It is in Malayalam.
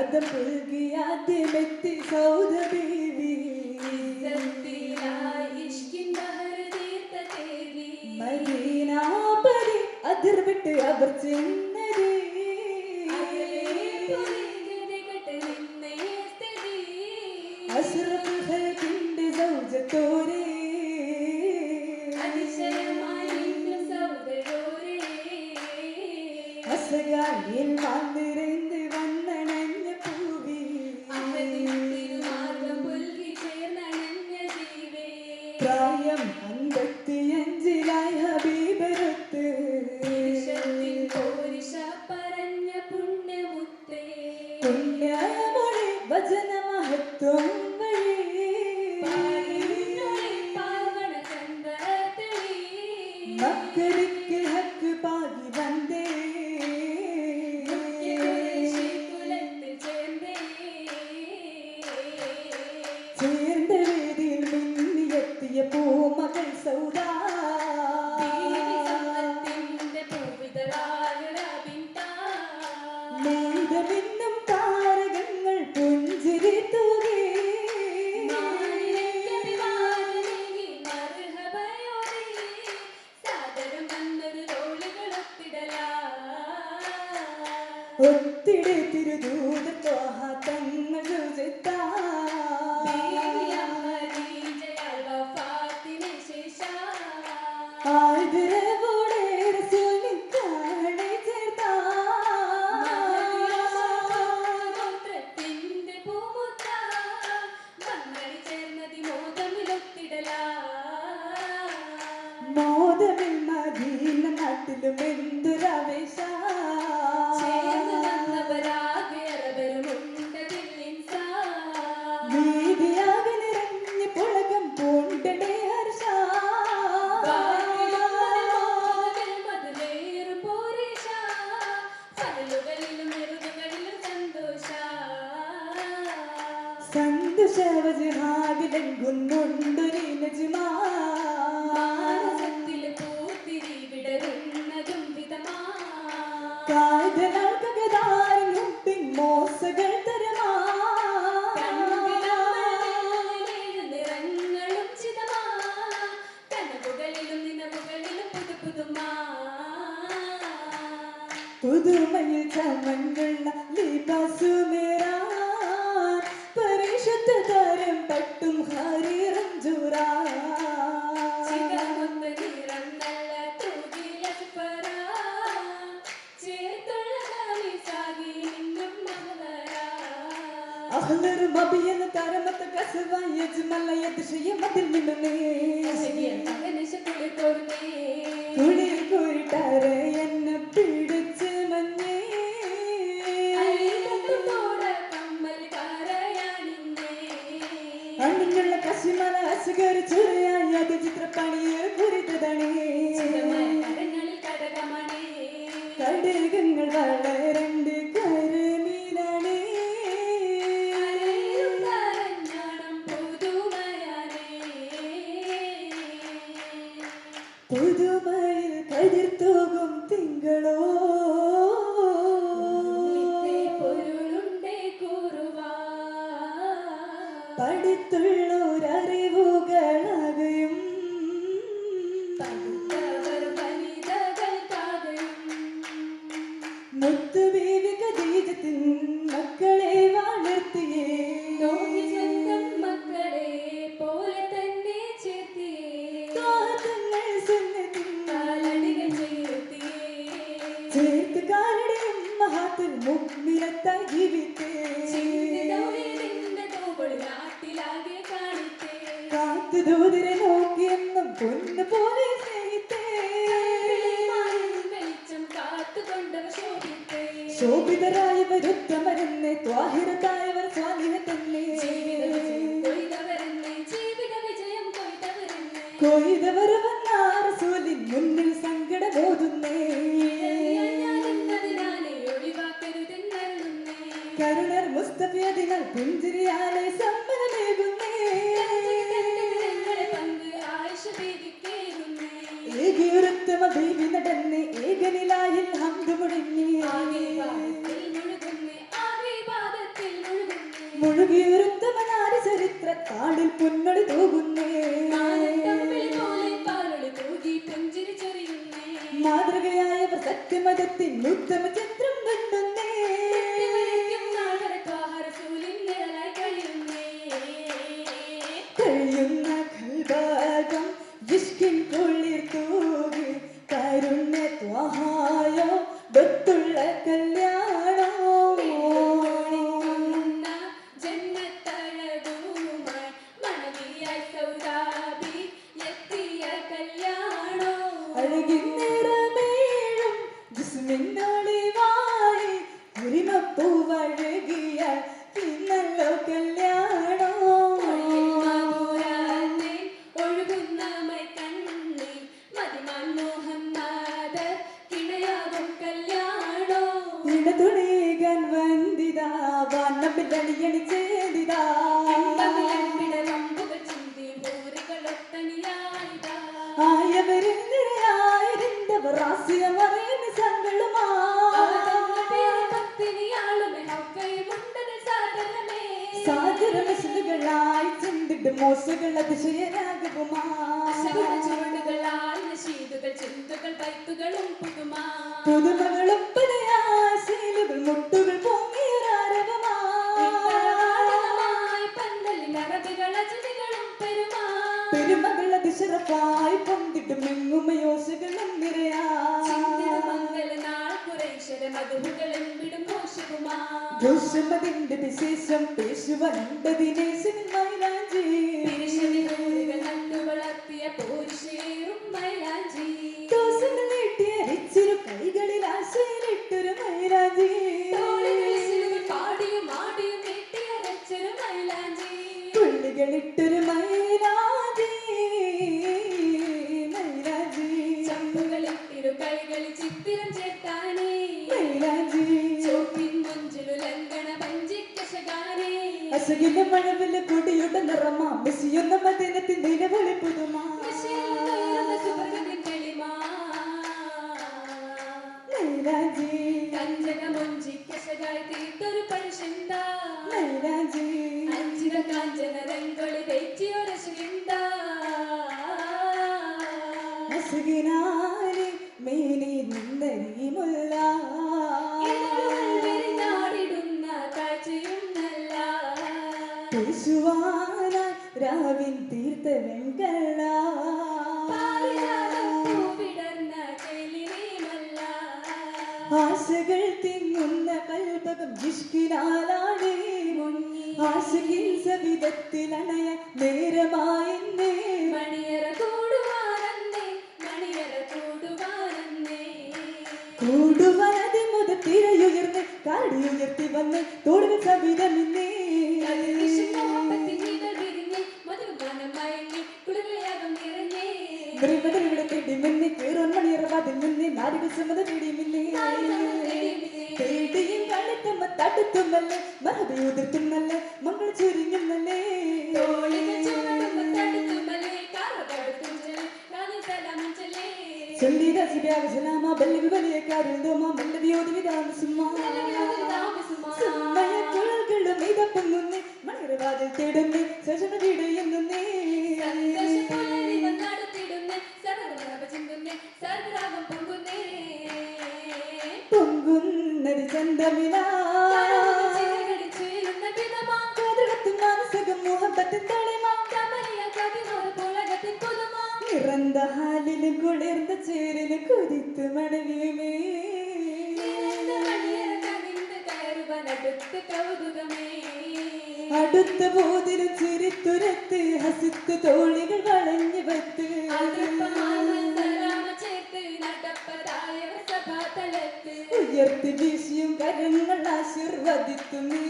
മതം പുൽകിയാദ്യമെത്തി സൗദ ബീവി മദീനാപതി അതിർ വിട്ട് അവർ ചെന്നതേ അഷ്റഫുൽ ഖൽഖിന്റെ സൗജത്തോരേ അസകായിൽ വന്നിരന്ന് വന്നണഞ്ഞ പൂവി പ്രായം 55 ഹബീബരത്ത് പറഞ്ഞ പുണ്യമൊഴി വചന മഹത്വം മക്കളിക്ക് ഹക്ക് പാകി വന്നേ ചേർന്ന വേദിയിൽ മിന്നിയെത്തിയ പൂമകൾ സൗദ നീതമിന്നും താരകങ്ങൾ പുഞ്ചിരി തൂകി ഒത്തിടെ തിരുദൂത ത്വാഹ തങ്ങൾ ആദരവോടെ റസൂലിൻ കാണെ ചേർത്താ മോദമിൽ മദീന നാട്ടിലും എന്തൊരാവേശ വീതിയാകെ നിറഞ്ഞ് പുളകം പൂണ്ടടേ ഹർഷ സന്തോഷവജഹാവിലെങ്കുന്നുണ്ടൊരു നജ്മാ കാതലാൽക്കകതാരനും പിൻമോസകൾ തരമാ പുതുമയിൽ ചമഞ്ഞുള്ള ലിബാസുമേറാ പരിശുദ്ധ താരം പട്ടും ഹരീറും ജൂറാ أخضر مبين ترمت كسبا يجمل يدشي مدلني കുളി കുരുട്ടാറ് എന്നെ പിടിച്ച് മഞ്ഞേ അണിഞ്ഞുള്ള കശിമല അസുഖർ ചുരയായി അത് ചിത്രപ്പണിയെ കുറിത്തതണേ കടകങ്ങൾ വളരണ്ട് കരമീനാണേ പുതുമയിൽ കതിർത്തൂകും തിങ്കളോ പഠിത്തുള്ളൊരറിവുകളാകയും മുത്തുബീവി ഖദീജത്തിൻ മക്കളെ വളർത്തിയേ മക്കളെ പോലെ തന്നെ ചേർത്തിയേ ചേർത്ത് കാലടിയും മഹാത്തിൽ മുഗ്മിനത്തായി ജീവിത്തേ കാത്തു ദൂതരെ നോക്കിയെന്നും പൊന്നു പോലെ സ്നേഹിത്തേ ശോഭിതരായവർ ഉത്തമരെന്നെ ത്വാഹിരതായവർ സ്വാലിഹത്തന്നെ കൊയ്തവർ വന്നാ റസൂലിൻ മുന്നിൽ സങ്കടബോധുന്നേ കരുണർ മുസ്തഫിയതിനാൽ പുഞ്ചിരിയാലെ സമ്മതമേകുന്നേ ഏകിയുരുത്തമ ബീവി നടന്ന് ഏകനിലായിൽ ഹംദ് മുഴങ്ങി താളിൽ പൊന്നൊളി തൂകുന്നേ മാതൃകയായവർ സത്യമതത്തിൻ ഉത്തമ ചിത്രം കണ്ടുന്നേ കഴിയുന്ന കൽഭാഗം ഇഷ്കിൻ കുളിർ തൂകി കരുണ്യ ത്വഹായോ ബത്തുള്ള കല്യാണോ അഴകിൻ നിറമേഴും ജിസ്മിന്നൊളിവായി ഒരുമപ്പൂവഴകിയ ഇന്നല്ലോ കല്യാണോ ഇടതുണീകൻ വന്ദിതാ വന്നപ്പില്ലണിയണി ചേദിതാ ആയവരെന്തിരായിരുന്നവർ റാസ്യമറിയുന്ന സങ്കളുമാ സാഗരമശലുകളായി ചിന്തിട്ട് മോശകൾ അതിശയരാഗവുമാ പുതുമകളും പലയാശീലുകൾ മുട്ടുകൾ പൊങ്ങിയൊരാരവമാ പെരുമകൾ അതിശരപ്പായി പൊന്തിട്ടും എങ്ങുമയോശകളും നിറയാ ഘോഷമതിന്റെ വിശേഷം പേശുവന്റെ ദിനേശൻ മൈലാഞ്ചി ദോസങ്ങൾ നീട്ടിയ റിച്ചിരു കൈകളിൽ ആശയിലിട്ടൊരു മൈലാഞ്ചി പുള്ളികളിട്ടൊരു മൈലാഞ്ചി മൈലാഞ്ചി ചമ്പുകളിട്ടിരു കൈകളിൽ ചിത്തിരം ചേർത്താനേ മൈലാഞ്ചി അസകിന്റെ മഴവില് കൊടിയുടെ നിറമാ മെസ്സിയൊന്ന മദീനത്തിന്റെ ഇരവളി പുതുമാ മൈലാഞ്ചി തീർത്തൊരു പരിശന്ത മൈലാഞ്ചി അഞ്ചിത കാഞ്ചന രംഗൊളി വെച്ചിയൊരു ശിന്ത അസകിനാരി മേനി നിന്നരി മുല്ല രാവിൻ തീർത്ത വെങ്കള്ള ആശകൾ തിങ്ങുന്ന കൽപകം ജിഷ്കിനാലാണേ ആശകിൽ സവിധത്തിൽ അണയ നേരമായി കൂടുവനതി മുത തിരയുയർന്ന് കാടിയുയർത്തി വന്ന് തോടുവിൽ സവിധമിന്നേ ിമിന്നെ കേറും മണിയറവാതിൽ നിന്നെ നാടികൾ സമ്മത പിടിമില്ലേ പേടിയും കഴുത്തും തടുത്തുമല്ലേ മറവി ഉതിർത്തുമല്ലേ മങ്ങൾ ചുരിഞ്ഞുമല്ലേ ചൊല്ലിത ശിവ്യാവസലാമ ബല്ലവി വലിയ കാരുന്തോമ ബല്ലവിയോതി വിതാമസുമ്മ സുമ്മയ കുഴൽകളും ഇതപ്പൊങ്ങുന്നേ മണിയറവാതിൽ തേടുന്നേ ശശന വീടയുന്നേ പൊങ്കുന്നൊരു ചന്തമിലാ മാനസകം മോഹബത്തിൻ തളിമാ നിറந்த ഹാലിന് കുളിർന്ന ചേരിന് കുതിത്ത് മടങ്ങിയുമേ അടുത്ത പോതിലും ചിരിത്തുരത്ത് ഹസിത്ത് തോളികൾ വളഞ്ഞു പത്ത് ഉയർത്തി വീശിയും കരങ്ങൾ ആശീർവദിത്തു നീ